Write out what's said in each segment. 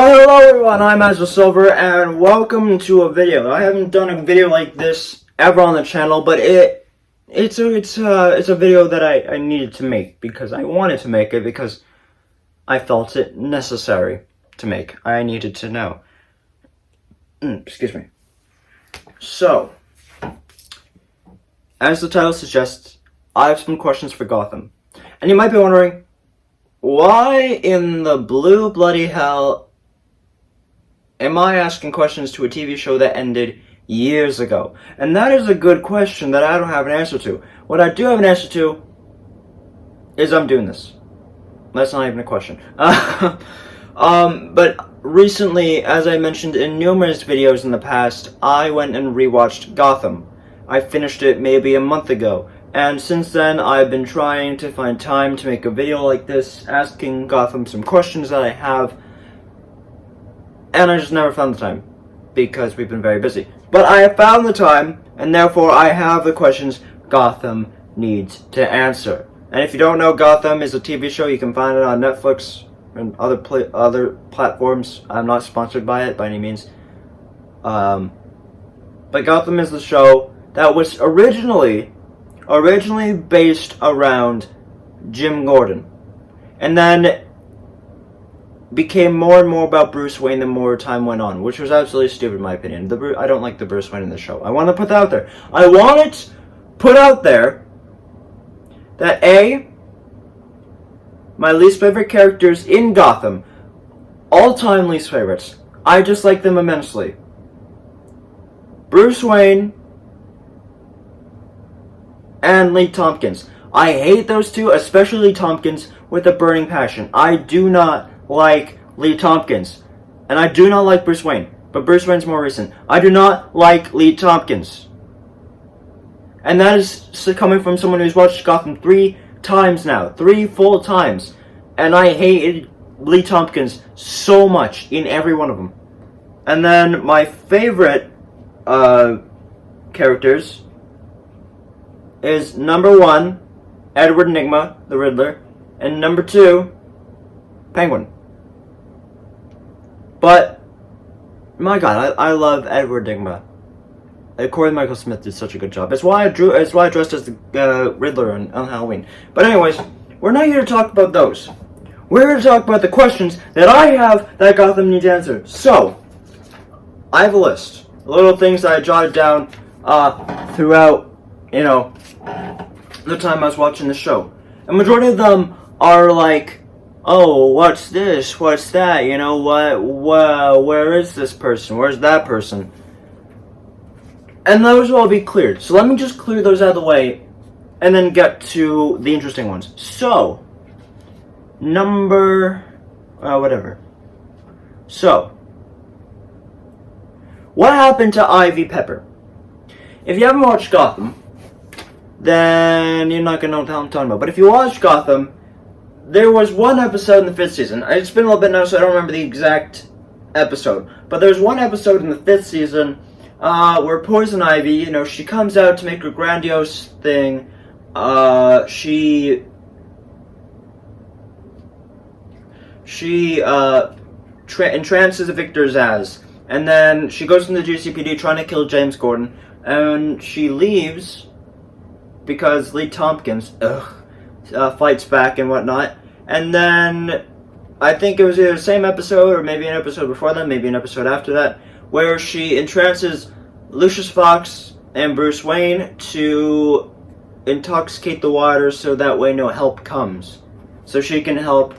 Hello everyone, I'm Azure Silver, and welcome to a video. I haven't done a video like this ever on the channel, but it's a video that I needed to make because I wanted to make it because I felt it necessary to make. I needed to know. Excuse me. So, as the title suggests, I have some questions for Gotham. And you might be wondering, why in the blue bloody hell am I asking questions to a TV show that ended years ago? And that is a good question that I don't have an answer to. What I do have an answer to is I'm doing this. That's not even a question. But recently, as I mentioned in numerous videos in the past, I went and rewatched Gotham. I finished it maybe a month ago. And since then, I've been trying to find time to make a video like this, asking Gotham some questions that I have. And I just never found the time, because we've been very busy. But I have found the time, and therefore I have the questions Gotham needs to answer. And if you don't know, Gotham is a TV show. You can find it on Netflix and other platforms. I'm not sponsored by it by any means. But Gotham is the show that was originally based around Jim Gordon, and then became more and more about Bruce Wayne the more time went on, which was absolutely stupid in my opinion. I don't like the Bruce Wayne in the show. I want to put that out there. I want it put out there that my least favorite characters in Gotham, all-time least favorites, I dislike them immensely. Bruce Wayne and Lee Tompkins. I hate those two, especially Lee Tompkins, with a burning passion. I do not like Lee Tompkins. And I do not like Bruce Wayne. But Bruce Wayne's more recent. I do not like Lee Tompkins. And that is coming from someone who's watched Gotham 3 times now. 3 full times. And I hated Lee Tompkins so much in every one of them. And then my favorite characters is number 1, Edward Nygma, the Riddler, and number 2, Penguin. But, my god, I love Edward Nygma. Corey Michael Smith did such a good job. That's why I dressed as the Riddler on Halloween. But anyways, we're not here to talk about those. We're here to talk about the questions that I have that Gotham needs answered. So, I have a list. Little things that I jotted down throughout, the time I was watching the show. And majority of them are like, oh, what's this? What's that? Where is this person? Where's that person? And those will all be cleared. So let me just clear those out of the way and then get to the interesting ones. So, whatever. So, what happened to Ivy Pepper? If you haven't watched Gotham, then you're not going to know what I'm talking about. But if you watch Gotham, there was one episode in the 5th season. It's been a little bit now, so I don't remember the exact episode. But there's one episode in the 5th season where Poison Ivy, she comes out to make her grandiose thing. She entrances Victor Zsasz. And then she goes from the GCPD trying to kill James Gordon. And she leaves because Lee Tompkins fights back and whatnot. And then I think it was either the same episode or maybe an episode before that, maybe an episode after that, where she entrances Lucius Fox and Bruce Wayne to intoxicate the water so that way no help comes. So she can help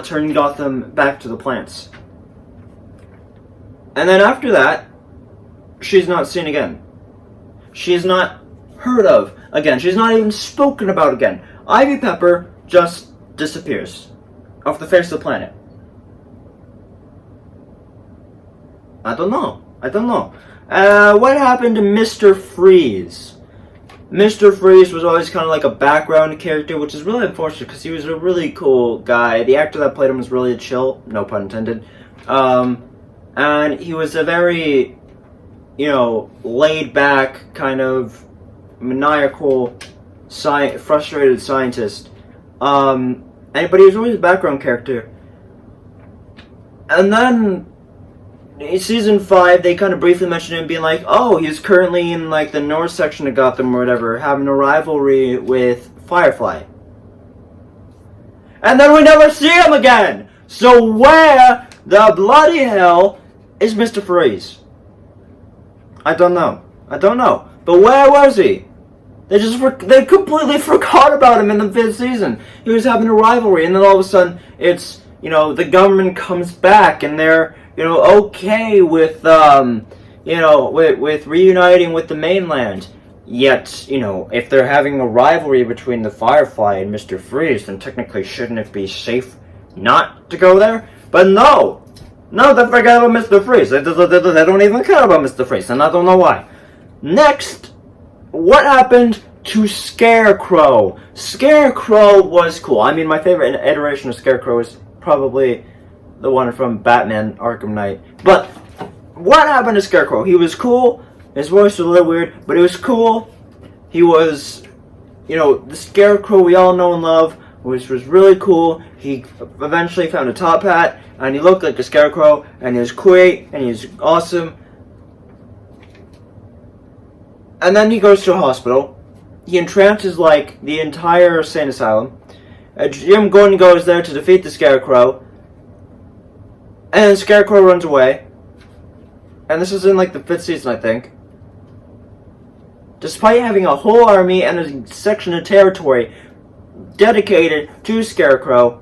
turn Gotham back to the plants. And then after that, she's not seen again. She's not heard of again. She's not even spoken about again. Ivy Pepper just disappears off the face of the planet. I don't know. What happened to Mr. Freeze? Mr. Freeze was always kind of like a background character, which is really unfortunate because he was a really cool guy. The actor that played him was really chill, no pun intended. And he was a very, laid back, kind of maniacal, frustrated scientist. But he was always a background character. And then in season 5, they kind of briefly mentioned him being like, oh, he's currently in like the north section of Gotham or whatever, having a rivalry with Firefly. And then we never see him again! So where the bloody hell is Mr. Freeze? I don't know. But where was he? They completely forgot about him in the 5th season. He was having a rivalry, and then all of a sudden, it's, the government comes back, and they're, okay with, with reuniting with the mainland. Yet, if they're having a rivalry between the Firefly and Mr. Freeze, then technically shouldn't it be safe not to go there? But no, they forgot about Mr. Freeze. They don't even care about Mr. Freeze, and I don't know why. Next, what happened to Scarecrow? Scarecrow was cool. I mean, my favorite iteration of Scarecrow is probably the one from Batman Arkham Knight. But what happened to Scarecrow? He was cool. His voice was a little weird, but it was cool. He was, the Scarecrow we all know and love, which was really cool. He eventually found a top hat, and he looked like a Scarecrow, and he was great, and he was awesome. And then he goes to a hospital. He entrances, the entire insane asylum. Jim Gordon goes there to defeat the Scarecrow. And Scarecrow runs away. And this is in, the 5th season, I think. Despite having a whole army and a section of territory dedicated to Scarecrow,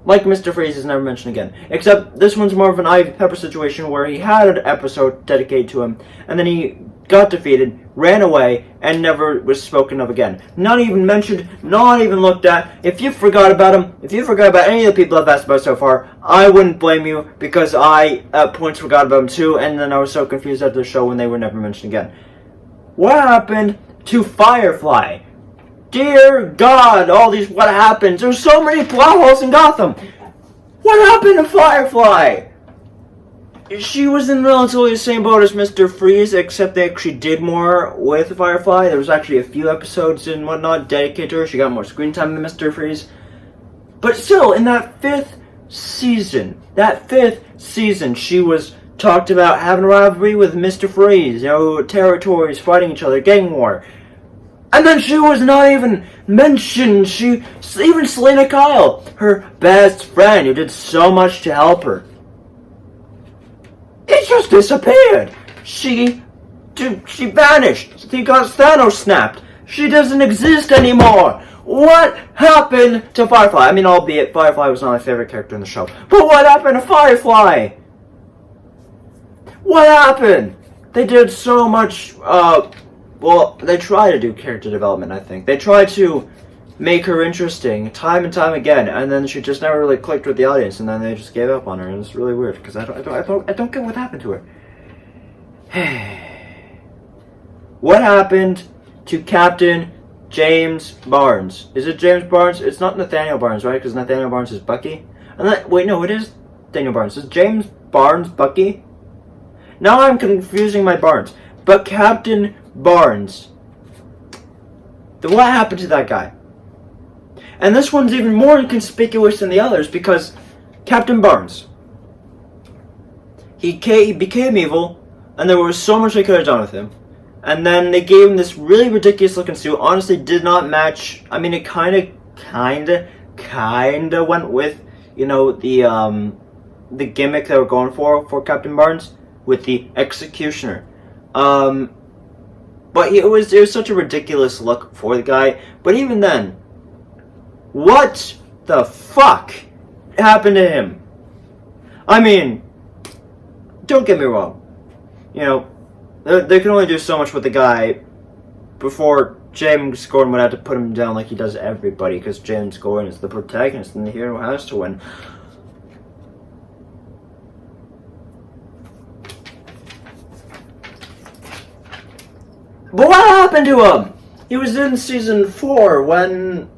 Mr. Freeze is never mentioned again. Except this one's more of an Ivy Pepper situation where he had an episode dedicated to him, and then he got defeated, ran away, and never was spoken of again. Not even mentioned, not even looked at. If you forgot about him, if you forgot about any of the people I've asked about so far, I wouldn't blame you, because I, at points, forgot about him too, and then I was so confused after the show when they were never mentioned again. What happened to Firefly? Dear God, what happened? There's so many plot holes in Gotham. What happened to Firefly? She was in relatively the same boat as Mr. Freeze, except they actually did more with Firefly. There was actually a few episodes and whatnot dedicated to her. She got more screen time than Mr. Freeze. But still, in that 5th season, she was talked about having a rivalry with Mr. Freeze, territories fighting each other, gang war. And then she was not even mentioned. Even Selena Kyle, her best friend, who did so much to help her, it just disappeared. She vanished. She got Thanos snapped. She doesn't exist anymore. What happened to Firefly? I mean, albeit Firefly was not my favorite character in the show. But what happened to Firefly? What happened? They did so much, they tried to do character development, I think. They tried to make her interesting time and time again, and then she just never really clicked with the audience, and then they just gave up on her, and it's really weird, because I don't get what happened to her. What happened to Captain James Barnes? Is it James Barnes? It's not Nathaniel Barnes, right? Because Nathaniel Barnes is Bucky. Wait, no, it is Daniel Barnes. Is James Barnes Bucky? Now I'm confusing my Barnes. But Captain Barnes. What happened to that guy? And this one's even more inconspicuous than the others because Captain Barnes, he became evil, and there was so much they could have done with him. And then they gave him this really ridiculous looking suit. Honestly, did not match. I mean, it kind of went with, the gimmick they were going for Captain Barnes with the Executioner. But it was such a ridiculous look for the guy. But even then, what the fuck happened to him? I mean, don't get me wrong. They can only do so much with the guy before James Gordon would have to put him down like he does everybody, because James Gordon is the protagonist and the hero has to win. But what happened to him? He was in season 4 when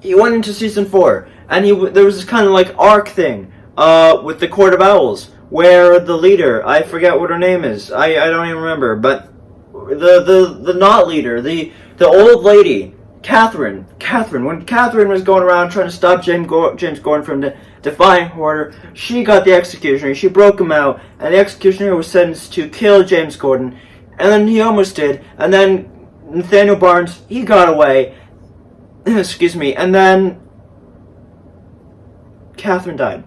he went into season 4, and there was this kind of arc thing with the Court of Owls, where the leader, I forget what her name is, I don't even remember, but the not leader, the old lady, Catherine Catherine. When Catherine was going around trying to stop James Gordon from defying order, she got the executioner. She broke him out, and the executioner was sentenced to kill James Gordon. And then he almost did. And then Nathaniel Barnes, he got away. Excuse me. And then Catherine died.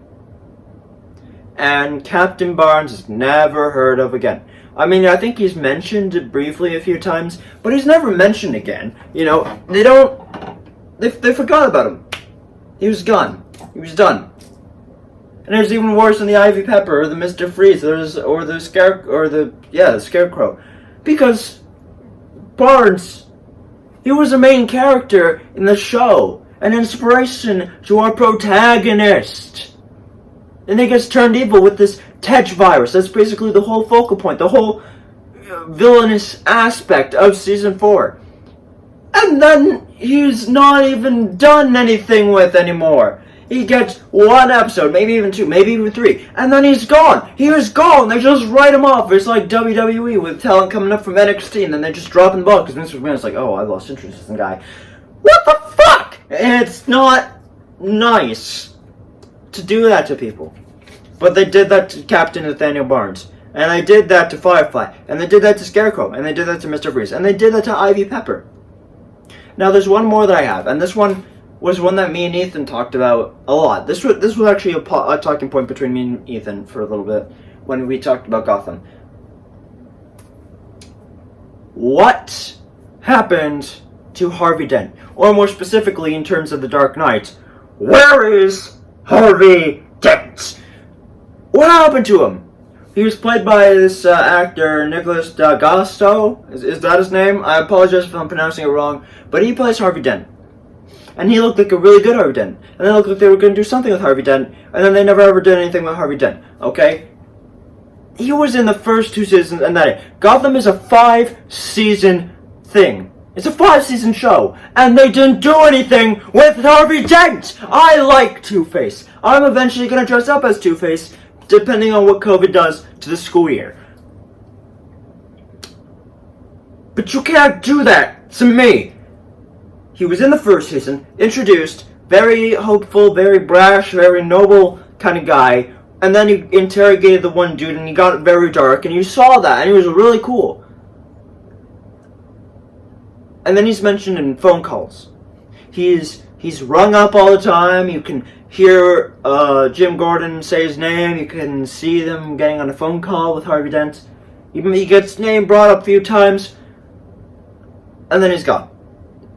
And Captain Barnes is never heard of again. I mean, I think he's mentioned briefly a few times, but he's never mentioned again. You know, they forgot about him. He was gone. He was done. And it was even worse than the Ivy Pepper or the Mr. Freeze or the Scarecrow. Because Barnes, he was a main character in the show, an inspiration to our protagonist. And he gets turned evil with this Tetch virus. That's basically the whole focal point, the whole villainous aspect of season 4. And then he's not even done anything with anymore. He gets one episode, maybe even 2, maybe even 3, and then he's gone. He was gone. They just write him off. It's like WWE with talent coming up from NXT, and then they just drop in the ball because Vince McMahon's like, oh, I lost interest in this guy. What the fuck? And it's not nice to do that to people. But they did that to Captain Nathaniel Barnes. And they did that to Firefly. And they did that to Scarecrow. And they did that to Mr. Freeze. And they did that to Ivy Pepper. Now there's one more that I have. And this one was one that me and Ethan talked about a lot. This was actually a talking point between me and Ethan for a little bit. When we talked about Gotham. What happened to Harvey Dent? Or more specifically in terms of the Dark Knight. Where is Harvey Dent? What happened to him? He was played by this actor, Nicholas D'Agosto. Is that his name? I apologize if I'm pronouncing it wrong. But he plays Harvey Dent. And he looked like a really good Harvey Dent. And they looked like they were going to do something with Harvey Dent. And then they never ever did anything with Harvey Dent. Okay? He was in the first 2 seasons and that it. Gotham is a 5-season thing. It's a 5-season show. And they didn't do anything with Harvey Dent! I like Two-Face. I'm eventually going to dress up as Two-Face, depending on what COVID does to the school year. But you can't do that to me. He was in the first season, introduced, very hopeful, very brash, very noble kind of guy, and then he interrogated the one dude and he got very dark, and you saw that, and he was really cool. And then he's mentioned in phone calls. He's rung up all the time. You can hear Jim Gordon say his name. You can see them getting on a phone call with Harvey Dent. Even he gets name brought up a few times. And then he's gone.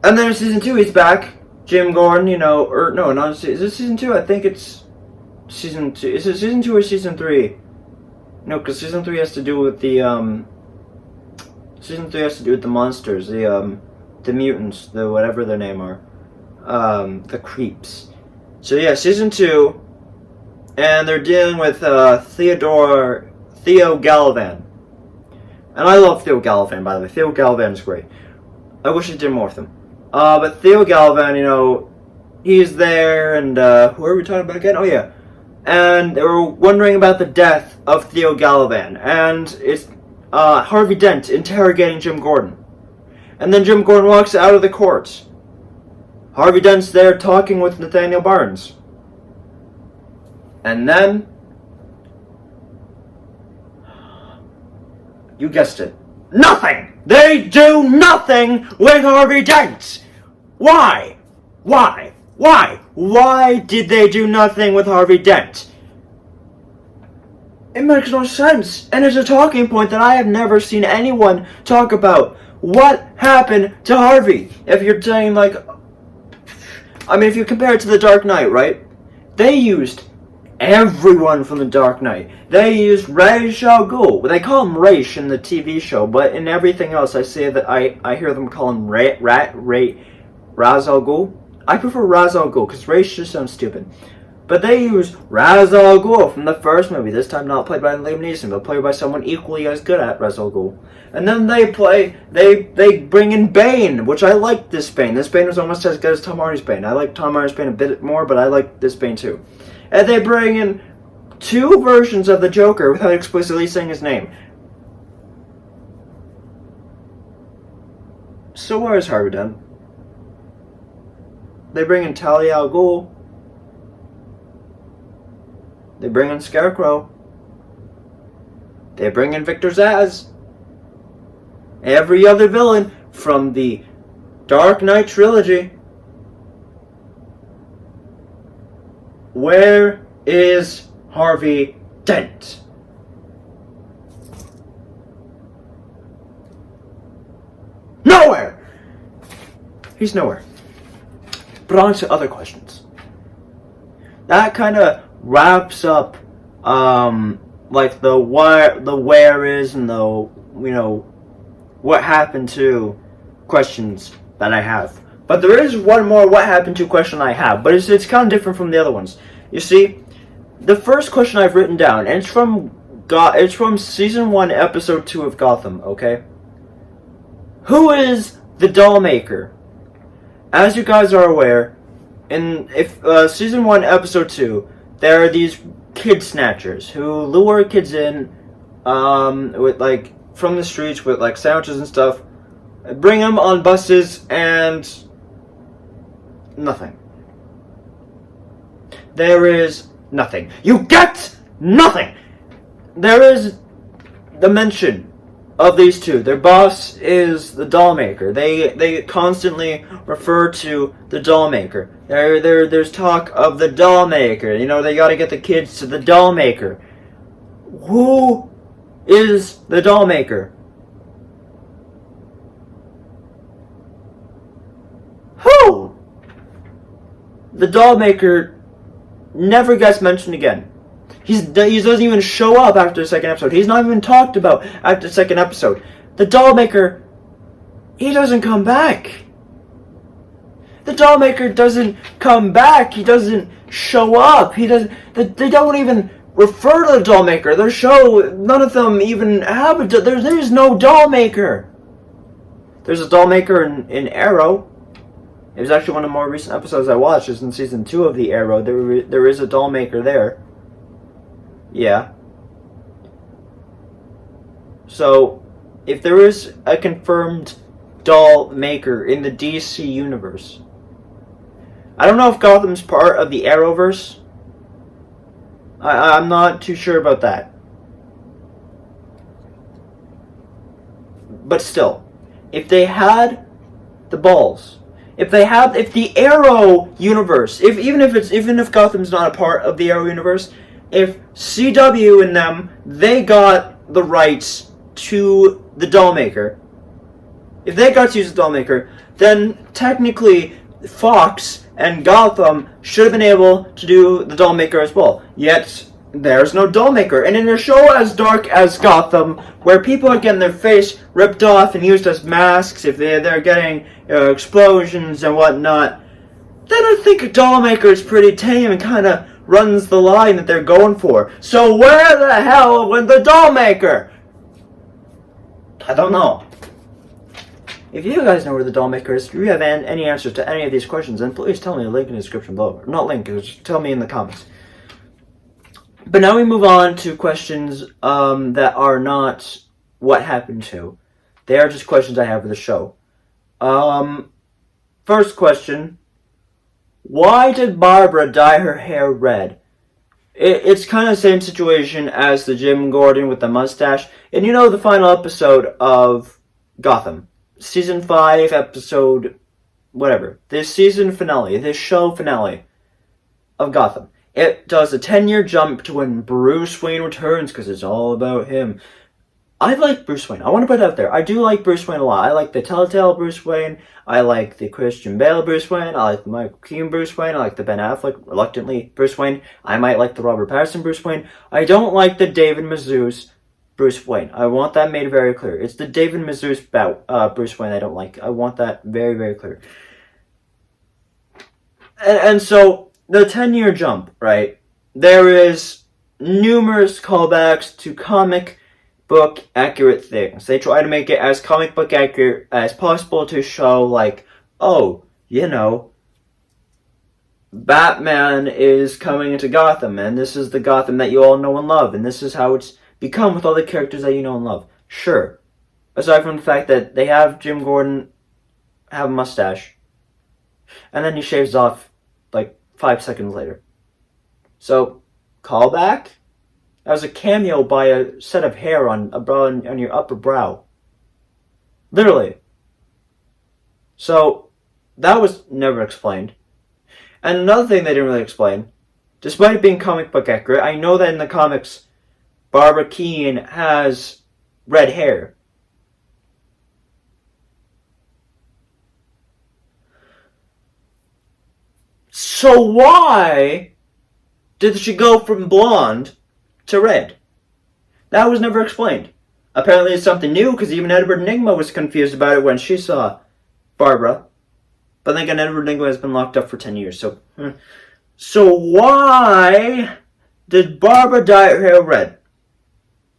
And then in season 2 he's back. Jim Gordon, is it season 2? I think it's season 2. Is it season 2 or season 3? No, because season 3 has to do with the season 3 has to do with the monsters, the mutants, the whatever their name are. The creeps. So yeah, season 2, and they're dealing with Theo Galavan. And I love Theo Galavan, by the way. Theo Galavan is great. I wish I did more with him. But Theo Galavan, he's there, and who are we talking about again? Oh yeah. And they were wondering about the death of Theo Galavan, and it's Harvey Dent interrogating Jim Gordon. And then Jim Gordon walks out of the court. Harvey Dent's there talking with Nathaniel Barnes. And then, you guessed it, nothing! They do nothing with Harvey Dent! Why? Why? Why? Why did they do nothing with Harvey Dent? It makes no sense, and it's a talking point that I have never seen anyone talk about. What happened to Harvey? If you're saying if you compare it to The Dark Knight, right? They used everyone from The Dark Knight. They used Ra's al Ghul. Well, they call him Ra's in the TV show, but in everything else, I hear them call him Ra's al Ghul. I prefer Ra's al Ghul because Ra's just sounds stupid. But they use Ra's al Ghul from the first movie. This time not played by Liam Neeson, but played by someone equally as good at Ra's al Ghul. And then they bring in Bane, which I like this Bane. This Bane was almost as good as Tom Hardy's Bane. I like Tom Hardy's Bane a bit more, but I like this Bane too. And they bring in 2 versions of the Joker without explicitly saying his name. So where is Harvey Dent? They bring in Talia al Ghul. They bring in Scarecrow. They bring in Victor Zsasz. Every other villain from the Dark Knight trilogy. Where is Harvey Dent? Nowhere! He's nowhere. But on to other questions. That kind of wraps up, like the where is and the, what happened to questions that I have. But there is one more what happened to question I have, but it's kind of different from the other ones. You see, the first question I've written down, and it's from season 1, episode 2 of Gotham. Okay, who is the doll maker? As you guys are aware, in season 1, episode 2, there are these kid snatchers who lure kids in, with from the streets with sandwiches and stuff, bring them on buses and nothing. There is nothing. You get nothing! There is the mention of these two. Their boss is the doll maker. They constantly refer to the doll maker. There's talk of the doll maker. They gotta get the kids to the doll maker. Who is the doll maker? Who? The doll maker never gets mentioned again. He doesn't even show up after the second episode. He's not even talked about after the second episode. The doll maker, he doesn't come back. The doll maker doesn't come back. He doesn't show up. They don't even refer to the doll maker. Their show, none of them even have a. There's no doll maker. There's a doll maker in Arrow. It was actually one of the more recent episodes I watched. It's in season 2 of the Arrow. There is a doll maker there. Yeah. So, if there is a confirmed doll maker in the DC universe, I don't know if Gotham's part of the Arrowverse. I'm not too sure about that. But still, if they had the balls, if the Arrow universe, even if Gotham's not a part of the Arrow universe, if CW and them, they got the rights to the dollmaker, if they got to use the dollmaker, then technically Fox and Gotham should have been able to do the dollmaker as well. Yet there's no dollmaker. And in a show as dark as Gotham, where people are getting their face ripped off and used as masks, if they're getting explosions and whatnot, then I think a dollmaker is pretty tame and kind of runs the line that they're going for. So where the hell went the dollmaker? I don't know. If you guys know where the dollmaker is, if you have any answers to any of these questions, then please tell me. Link in the description below. Not link, just tell me in the comments. But now we move on to questions that are not what happened to. They are just questions I have for the show. First question. Why did Barbara dye her hair red? It's kind of the same situation as the Jim Gordon with the mustache. And the final episode of Gotham. Season 5, episode whatever. This season finale, this show finale of Gotham. It does a 10-year jump to when Bruce Wayne returns, because it's all about him. I like Bruce Wayne. I want to put it out there. I do like Bruce Wayne a lot. I like the Telltale Bruce Wayne. I like the Christian Bale Bruce Wayne. I like the Michael Keaton Bruce Wayne. I like the Ben Affleck, reluctantly, Bruce Wayne. I might like the Robert Pattinson Bruce Wayne. I don't like the David Mazouz Bruce Wayne. I want that made very clear. It's the David Mazouz Bruce Wayne I don't like. I want that very, very clear. And so, the 10-year jump, right? There is numerous callbacks to comic book accurate things. They try to make it as comic book accurate as possible to show Batman is coming into Gotham, and this is the Gotham that you all know and love, and this is how it's become with all the characters that you know and love. Sure. Aside from the fact that they have Jim Gordon have a mustache. And then he shaves off like 5 seconds later. So, callback? That was a cameo by a set of hair on your upper brow. Literally. So, that was never explained. And another thing they didn't really explain, despite it being comic book accurate, I know that in the comics, Barbara Keene has red hair. So why did she go from blonde to red? That was never explained. Apparently it's something new, because even Edward Nygma was confused about it when she saw Barbara. But then again, Edward Nygma has been locked up for 10 years, So why did Barbara dye her hair red?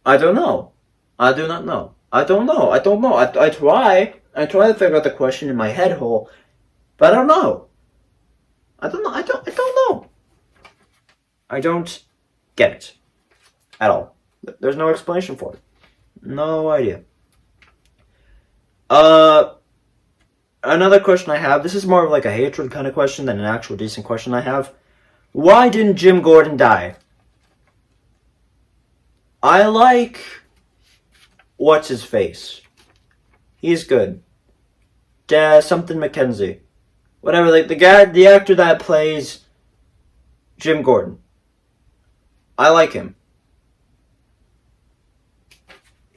I don't know. I do not know. I don't know. I try to figure out the question in my head hole, but I don't know. I don't know. I don't know. I don't get it at all. There's no explanation for it. No idea. Another question I have, this is more of like a hatred kind of question than an actual decent question I have. Why didn't Jim Gordon die? I like what's his face. He's good. Something McKenzie. Whatever, like the actor that plays Jim Gordon. I like him.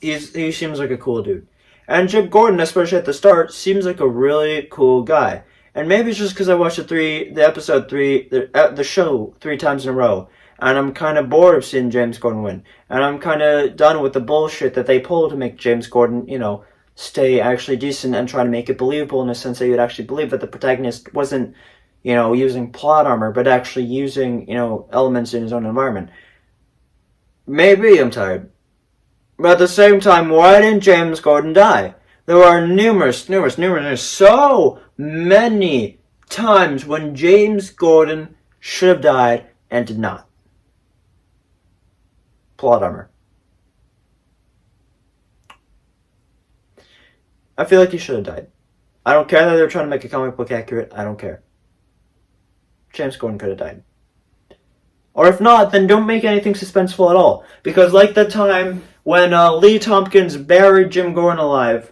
He seems like a cool dude. And Jim Gordon, especially at the start, seems like a really cool guy. And maybe it's just because I watched the show 3 times in a row, and I'm kind of bored of seeing James Gordon win. And I'm kind of done with the bullshit that they pull to make James Gordon, stay actually decent and try to make it believable in a sense that you'd actually believe that the protagonist wasn't, using plot armor, but actually using, elements in his own environment. Maybe I'm tired. But at the same time, why didn't James Gordon die? There are so many times when James Gordon should have died and did not. Plot armor. I feel like he should have died. I don't care that they're trying to make a comic book accurate. I don't care. James Gordon could have died. Or if not, then don't make anything suspenseful at all. Because like the time when Lee Tompkins buried Jim Gordon alive.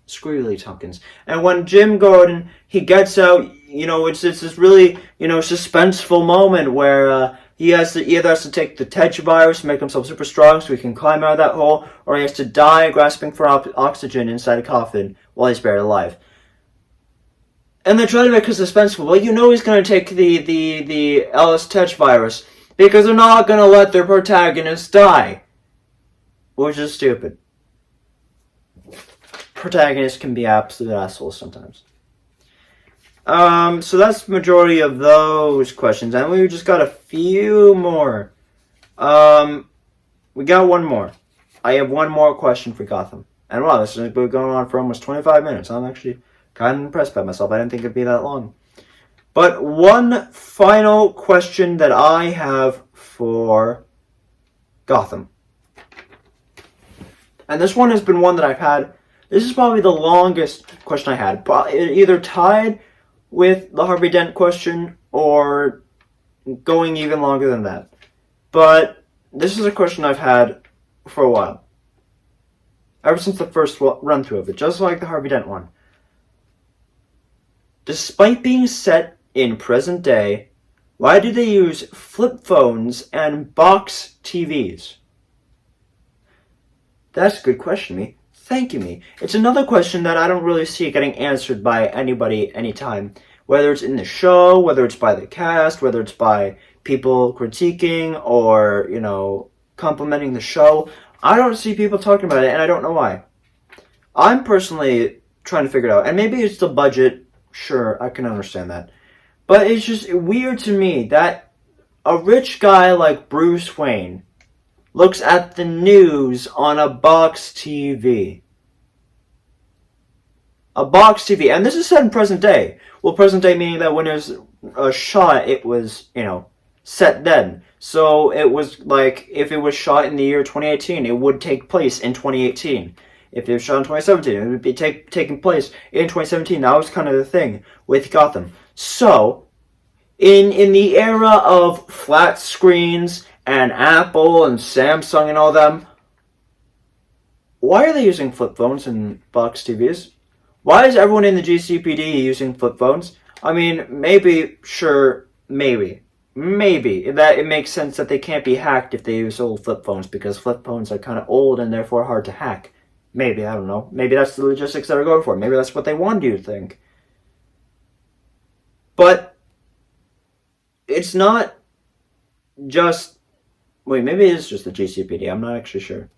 Screw you, Lee Tompkins. And when Jim Gordon, he gets out, it's this really, suspenseful moment where he either has to take the Tetch virus to make himself super strong so he can climb out of that hole, or he has to die grasping for oxygen inside a coffin while he's buried alive. And they're trying to make it suspenseful. Well, he's going to take the Ellis Tetch virus because they're not going to let their protagonist die. Which is stupid. Protagonists can be absolute assholes sometimes. So that's the majority of those questions. And we just got a few more. We got one more. I have one more question for Gotham. And wow, this has been going on for almost 25 minutes. I'm actually kind of impressed by myself. I didn't think it'd be that long. But one final question that I have for Gotham. And this one has been one that I've had. This is probably the longest question I had. Either tied with the Harvey Dent question or going even longer than that. But this is a question I've had for a while. Ever since the first run through of it, just like the Harvey Dent one. Despite being set in present day, why do they use flip phones and box TVs? That's a good question, me. Thank you, me. It's another question that I don't really see getting answered by anybody anytime. Whether it's in the show, whether it's by the cast, whether it's by people critiquing or, complimenting the show. I don't see people talking about it, and I don't know why. I'm personally trying to figure it out. And maybe it's the budget. Sure, I can understand that. But it's just weird to me that a rich guy like Bruce Wayne looks at the news on a box TV. A box TV. And this is set in present day. Well, present day meaning that when it was shot, it was, set then. So it was like, if it was shot in the year 2018, it would take place in 2018. If it was shot in 2017, it would be taking place in 2017. That was kind of the thing with Gotham. So, in the era of flat screens and Apple and Samsung and all them, why are they using flip phones and box TVs? Why is everyone in the GCPD using flip phones? I mean, maybe, sure, maybe that it makes sense that they can't be hacked if they use old flip phones, because flip phones are kind of old and therefore hard to hack. Maybe, I don't know. Maybe that's the logistics that they're going for. Maybe that's what they want you to think. But it's not just... Wait, maybe it is just the GCPD. I'm not actually sure.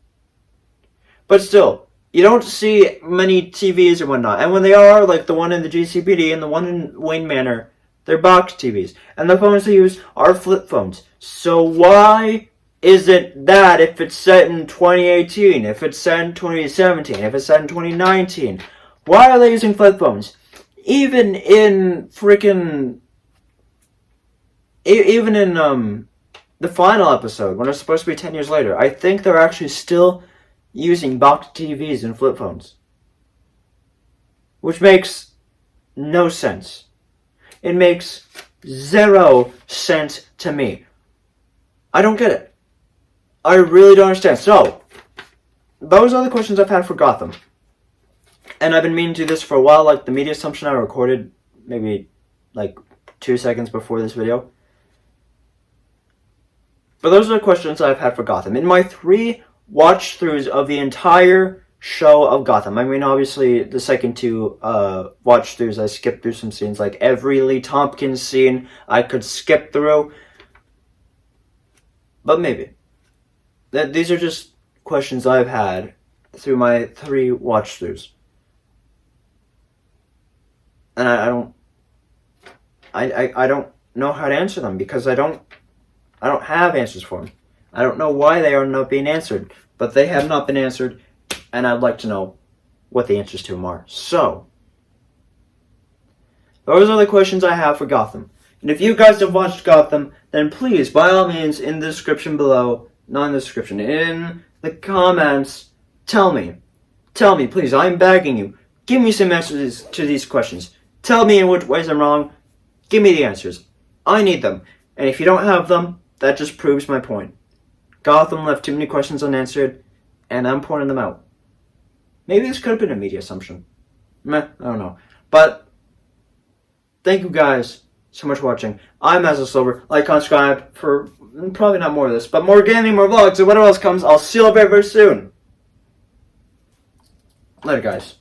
But still, you don't see many TVs and whatnot. And when they are, like the one in the GCPD and the one in Wayne Manor, they're box TVs. And the phones they use are flip phones. So why is it that if it's set in 2018, if it's set in 2017, if it's set in 2019, why are they using flip phones? Even in freaking... Even in the final episode, when it's supposed to be 10 years later, I think they're actually still using box TVs and flip phones. Which makes no sense. It makes 0 sense to me. I don't get it. I really don't understand. So, those are the questions I've had for Gotham. And I've been meaning to do this for a while, like the media assumption I recorded maybe like 2 seconds before this video. But those are the questions I've had for Gotham. In my 3 watch-throughs of the entire show of Gotham. I mean, obviously, the second 2 watch-throughs, I skipped through some scenes. Like every Lee Tompkins scene, I could skip through. But maybe. These are just questions I've had through my 3 watch-throughs. And I don't know how to answer them, because I don't have answers for them. I don't know why they are not being answered, but they have not been answered, and I'd like to know what the answers to them are. So, those are the questions I have for Gotham. And if you guys have watched Gotham, then please, by all means, in the description below, not in the description, in the comments, tell me, please, I'm begging you, give me some answers to these questions. Tell me in which ways I'm wrong. Give me the answers. I need them. And if you don't have them, that just proves my point. Gotham left too many questions unanswered, and I'm pointing them out. Maybe this could have been a media assumption. Meh, I don't know. But, thank you guys so much for watching. I'm As Silver. Like, subscribe for probably not more of this, but more gaming, more vlogs, and whatever else comes, I'll see you all very, very soon. Later, guys.